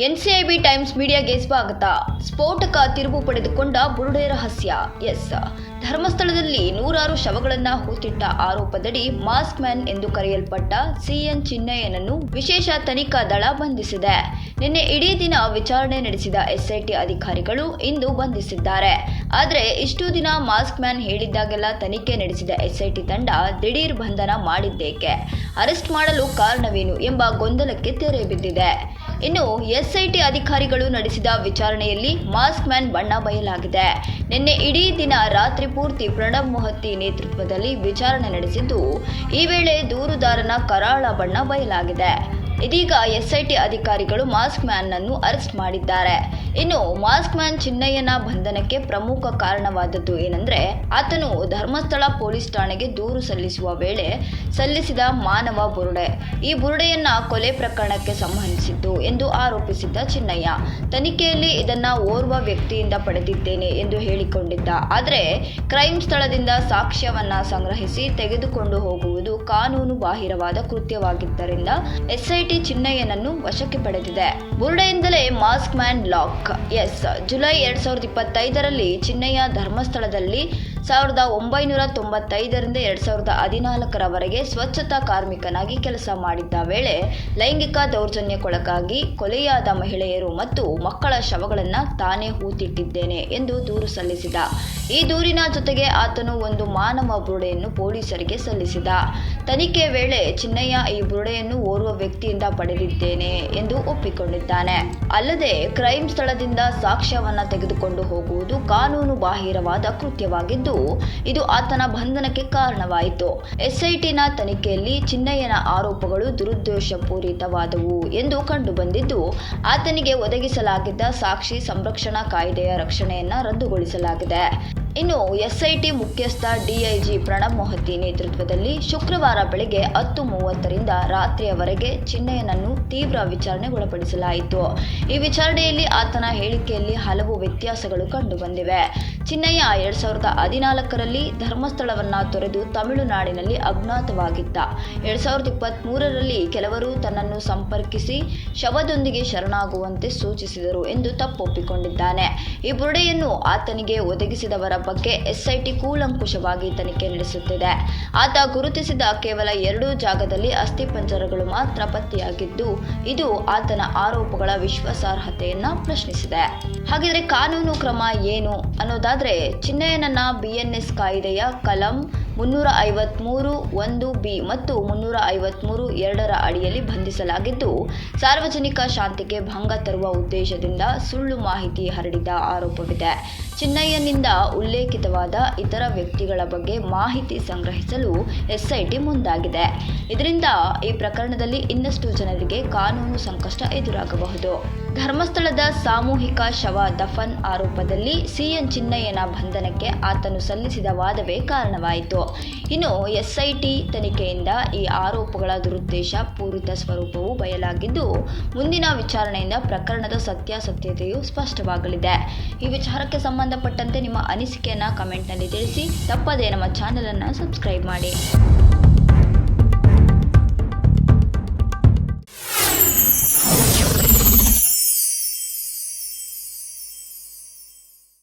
NCIB times ಮೀಡಿಯಾಗೆ ಸ್ವಾಗತ. ಸ್ಫೋಟಕ ತಿರುವು ಪಡೆದುಕೊಂಡ ಬುರುಡೆ ರಹಸ್ಯ. ಧರ್ಮಸ್ಥಳದಲ್ಲಿ ನೂರಾರು ಶವಗಳನ್ನು ಹೂತಿಟ್ಟ ಆರೋಪದಡಿ ಮಾಸ್ಕ್ ಮ್ಯಾನ್ ಎಂದು ಕರೆಯಲ್ಪಟ್ಟ ಸಿಎನ್ ಚಿನ್ನಯ್ಯನನ್ನು ವಿಶೇಷ ತನಿಖಾ ದಳ ಬಂಧಿಸಿದೆ. ನಿನ್ನೆ ಇಡೀ ದಿನ ವಿಚಾರಣೆ ನಡೆಸಿದ ಎಸ್ಐಟಿ ಅಧಿಕಾರಿಗಳು ಇಂದು ಬಂಧಿಸಿದ್ದಾರೆ. ಆದರೆ ಇಷ್ಟು ದಿನ ಮಾಸ್ಕ್ ಮ್ಯಾನ್ ಹೇಳಿದ್ದಾಗೆಲ್ಲ ತನಿಖೆ ನಡೆಸಿದ ಎಸ್ಐಟಿ ತಂಡ ದಿಢೀರ್ ಬಂಧನ ಮಾಡಿದ್ದೇಕೆ, ಅರೆಸ್ಟ್ ಮಾಡಲು ಕಾರಣವೇನು ಎಂಬ ಗೊಂದಲಕ್ಕೆ ತೆರೆ ಬಿದ್ದಿದೆ. ಇನ್ನು ಎಸ್ಐಟಿ ಅಧಿಕಾರಿಗಳು ನಡೆಸಿದ ವಿಚಾರಣೆಯಲ್ಲಿ ಮಾಸ್ಕ್ ಮ್ಯಾನ್ ಬಣ್ಣ ಬಯಲಾಗಿದೆ. ನಿನ್ನೆ ಇಡೀ ದಿನ ರಾತ್ರಿ ಪೂರ್ತಿ ಪ್ರಣಬ್ ಮೊಹತ್ತಿ ನೇತೃತ್ವದಲ್ಲಿ ವಿಚಾರಣೆ ನಡೆಸಿದ್ದು, ಈ ವೇಳೆ ದೂರುದಾರನ ಕರಾಳ ಬಣ್ಣ ಬಯಲಾಗಿದೆ. ಇದೀಗ ಎಸ್ಐಟಿ ಅಧಿಕಾರಿಗಳು ಮಾಸ್ಕ್ ಮ್ಯಾನ್ ಅನ್ನು ಅರೆಸ್ಟ್ ಮಾಡಿದ್ದಾರೆ. ಇನ್ನು ಮಾಸ್ಕ್ ಮ್ಯಾನ್ ಚಿನ್ನಯ್ಯನ ಬಂಧನಕ್ಕೆ ಪ್ರಮುಖ ಕಾರಣವಾದದ್ದು ಏನಂದ್ರೆ, ಆತನು ಧರ್ಮಸ್ಥಳ ಪೊಲೀಸ್ ಠಾಣೆಗೆ ದೂರು ಸಲ್ಲಿಸುವ ವೇಳೆ ಸಲ್ಲಿಸಿದ ಮಾನವ ಬುರುಡೆ. ಈ ಬುರುಡೆಯನ್ನ ಕೊಲೆ ಪ್ರಕರಣಕ್ಕೆ ಸಂಬಂಧಿಸಿದ್ದು ಎಂದು ಆರೋಪಿಸಿದ್ದ ಚಿನ್ನಯ್ಯ, ತನಿಖೆಯಲ್ಲಿ ಇದನ್ನ ಓರ್ವ ವ್ಯಕ್ತಿಯಿಂದ ಪಡೆದಿದ್ದೇನೆ ಎಂದು ಹೇಳಿಕೊಂಡಿದ್ದ. ಆದರೆ ಕ್ರೈಮ್ ಸ್ಥಳದಿಂದ ಸಾಕ್ಷ್ಯವನ್ನ ಸಂಗ್ರಹಿಸಿ ತೆಗೆದುಕೊಂಡು ಹೋಗುವುದು ಕಾನೂನು ಬಾಹಿರವಾದ ಕೃತ್ಯವಾಗಿದ್ದರಿಂದ ಎಸ್ಐಟಿ ಚಿನ್ನಯ್ಯನನ್ನು ವಶಕ್ಕೆ ಪಡೆದಿದೆ. ಬುರುಡೆಯಿಂದಲೇ ಮಾಸ್ಕ್ ಮ್ಯಾನ್ ಲಾಕ್. ಜುಲೈ 2025ರಲ್ಲಿ ಚಿನ್ನಯ್ಯ ಧರ್ಮಸ್ಥಳದಲ್ಲಿ 1995ರಿಂದ 2014ರವರೆಗೆ ಸ್ವಚ್ಛತಾ ಕಾರ್ಮಿಕನಾಗಿ ಕೆಲಸ ಮಾಡಿದ್ದ ವೇಳೆ ಲೈಂಗಿಕ ದೌರ್ಜನ್ಯಕ್ಕೊಳಗಾಗಿ ಕೊಲೆಯಾದ ಮಹಿಳೆಯರು ಮತ್ತು ಮಕ್ಕಳ ಶವಗಳನ್ನು ತಾನೇ ಹೂತಿಟ್ಟಿದ್ದೇನೆ ಎಂದು ದೂರು ಸಲ್ಲಿಸಿದ. ಈ ದೂರಿನ ಜೊತೆಗೆ ಆತನು ಒಂದು ಮಾನವ ಬುರುಡೆಯನ್ನು ಪೊಲೀಸರಿಗೆ ಸಲ್ಲಿಸಿದ. ತನಿಖೆ ವೇಳೆ ಚಿನ್ನಯ್ಯ ಈ ಬುರುಡೆಯನ್ನು ಓರ್ವ ವ್ಯಕ್ತಿಯಿಂದ ಪಡೆದಿದ್ದೇನೆ ಎಂದು ಒಪ್ಪಿಕೊಂಡಿದ್ದಾನೆ. ಅಲ್ಲದೆ ಕ್ರೈಮ್ ಸ್ಥಳದಿಂದ ಸಾಕ್ಷ್ಯವನ್ನ ತೆಗೆದುಕೊಂಡು ಹೋಗುವುದು ಕಾನೂನು ಬಾಹಿರವಾದ ಕೃತ್ಯವಾಗಿದ್ದು, ಇದು ಆತನ ಬಂಧನಕ್ಕೆ ಕಾರಣವಾಯಿತು. ಎಸ್ಐಟಿನ ತನಿಖೆಯಲ್ಲಿ ಚಿನ್ನಯ್ಯನ ಆರೋಪಗಳು ದುರುದ್ದೇಶಪೂರಿತವಾದವು ಎಂದು ಕಂಡುಬಂದಿದ್ದು, ಆತನಿಗೆ ಒದಗಿಸಲಾಗಿದ್ದ ಸಾಕ್ಷಿ ಸಂರಕ್ಷಣಾ ಕಾಯ್ದೆಯ ರಕ್ಷಣೆಯನ್ನ ರದ್ದುಗೊಳಿಸಲಾಗಿದೆ. ಇನ್ನು ಎಸ್ಐಟಿ ಮುಖ್ಯಸ್ಥ ಡಿಐಜಿ ಪ್ರಣಬ್ ಮೊಹತ್ತಿ ನೇತೃತ್ವದಲ್ಲಿ ಶುಕ್ರವಾರ ಬೆಳಗ್ಗೆ 10:30ರಿಂದ ರಾತ್ರಿಯವರೆಗೆ ಚಿನ್ನಯ್ಯನನ್ನು ತೀವ್ರ ವಿಚಾರಣೆಗೊಳಪಡಿಸಲಾಯಿತು. ಈ ವಿಚಾರಣೆಯಲ್ಲಿ ಆತನ ಹೇಳಿಕೆಯಲ್ಲಿ ಹಲವು ವ್ಯತ್ಯಾಸಗಳು ಕಂಡುಬಂದಿವೆ. ಚಿನ್ನಯ್ಯ 2014ರಲ್ಲಿ ಧರ್ಮಸ್ಥಳವನ್ನ ತೊರೆದು ತಮಿಳುನಾಡಿನಲ್ಲಿ ಅಜ್ಞಾತವಾಗಿದ್ದ. 2023ರಲ್ಲಿ ಕೆಲವರು ತನ್ನನ್ನು ಸಂಪರ್ಕಿಸಿ ಶವದೊಂದಿಗೆ ಶರಣಾಗುವಂತೆ ಸೂಚಿಸಿದರು ಎಂದು ತಪ್ಪೊಪ್ಪಿಕೊಂಡಿದ್ದಾನೆ. ಈ ಬುರುಡೆಯನ್ನು ಆತನಿಗೆ ಒದಗಿಸಿದವರ ಬಗ್ಗೆ ಎಸ್ಐಟಿ ಕೂಲಂಕುಷವಾಗಿ ತನಿಖೆ ನಡೆಸುತ್ತಿದೆ. ಆತ ಗುರುತಿಸಿದ ಕೇವಲ 2 ಜಾಗದಲ್ಲಿ ಅಸ್ಥಿಪಂಜರಗಳು ಮಾತ್ರ ಪತ್ತೆಯಾಗಿದ್ದು, ಇದು ಆತನ ಆರೋಪಗಳ ವಿಶ್ವಾಸಾರ್ಹತೆಯನ್ನ ಪ್ರಶ್ನಿಸಿದೆ. ಹಾಗಿದ್ರೆ ಕಾನೂನು ಕ್ರಮ ಏನು ಅನ್ನೋದಾದ್ರೆ, ಚಿನ್ನಯ್ಯನನ್ನ ಬಿಎನ್ಎಸ್ ಕಾಯ್ದೆಯ ಕಲಂ 353(1)(b) ಮತ್ತು 353(2) ಅಡಿಯಲ್ಲಿ ಬಂಧಿಸಲಾಗಿದ್ದು, ಸಾರ್ವಜನಿಕ ಶಾಂತಿಗೆ ಭಂಗ ತರುವ ಉದ್ದೇಶದಿಂದ ಸುಳ್ಳು ಮಾಹಿತಿ ಹರಡಿದ ಆರೋಪವಿದೆ. ಚಿನ್ನಯ್ಯನಿಂದ ಉಲ್ಲೇಖಿತವಾದ ಇತರ ವ್ಯಕ್ತಿಗಳ ಬಗ್ಗೆ ಮಾಹಿತಿ ಸಂಗ್ರಹಿಸಲು ಎಸ್ಐಟಿ ಮುಂದಾಗಿದೆ. ಇದರಿಂದ ಈ ಪ್ರಕರಣದಲ್ಲಿ ಇನ್ನಷ್ಟು ಜನರಿಗೆ ಕಾನೂನು ಸಂಕಷ್ಟ ಎದುರಾಗಬಹುದು. ಧರ್ಮಸ್ಥಳದ ಸಾಮೂಹಿಕ ಶವ ದಫನ್ ಆರೋಪದಲ್ಲಿ ಸಿಎನ್ ಚಿನ್ನಯ್ಯನ ಬಂಧನಕ್ಕೆ ಆತನು ಸಲ್ಲಿಸಿದ ವಾದವೇ ಕಾರಣವಾಯಿತು. ಇನ್ನು ಎಸ್ಐಟಿ ತನಿಖೆಯಿಂದ ಈ ಆರೋಪಗಳ ದುರುದ್ದೇಶ ಪೂರಿತ ಸ್ವರೂಪವು ಬಯಲಾಗಿದ್ದು, ಮುಂದಿನ ವಿಚಾರಣೆಯಿಂದ ಪ್ರಕರಣದ ಸತ್ಯಾಸತ್ಯತೆಯು ಸ್ಪಷ್ಟವಾಗಲಿದೆ. ಈ ವಿಚಾರಕ್ಕೆ ಸಂಬಂಧಪಟ್ಟಂತೆ ನಿಮ್ಮ ಅನಿಸಿಕೆಯನ್ನು ಕಮೆಂಟ್ನಲ್ಲಿ ತಿಳಿಸಿ. ತಪ್ಪದೇ ನಮ್ಮ ಚಾನೆಲ್ ಅನ್ನು ಸಬ್ಸ್ಕ್ರೈಬ್ ಮಾಡಿ.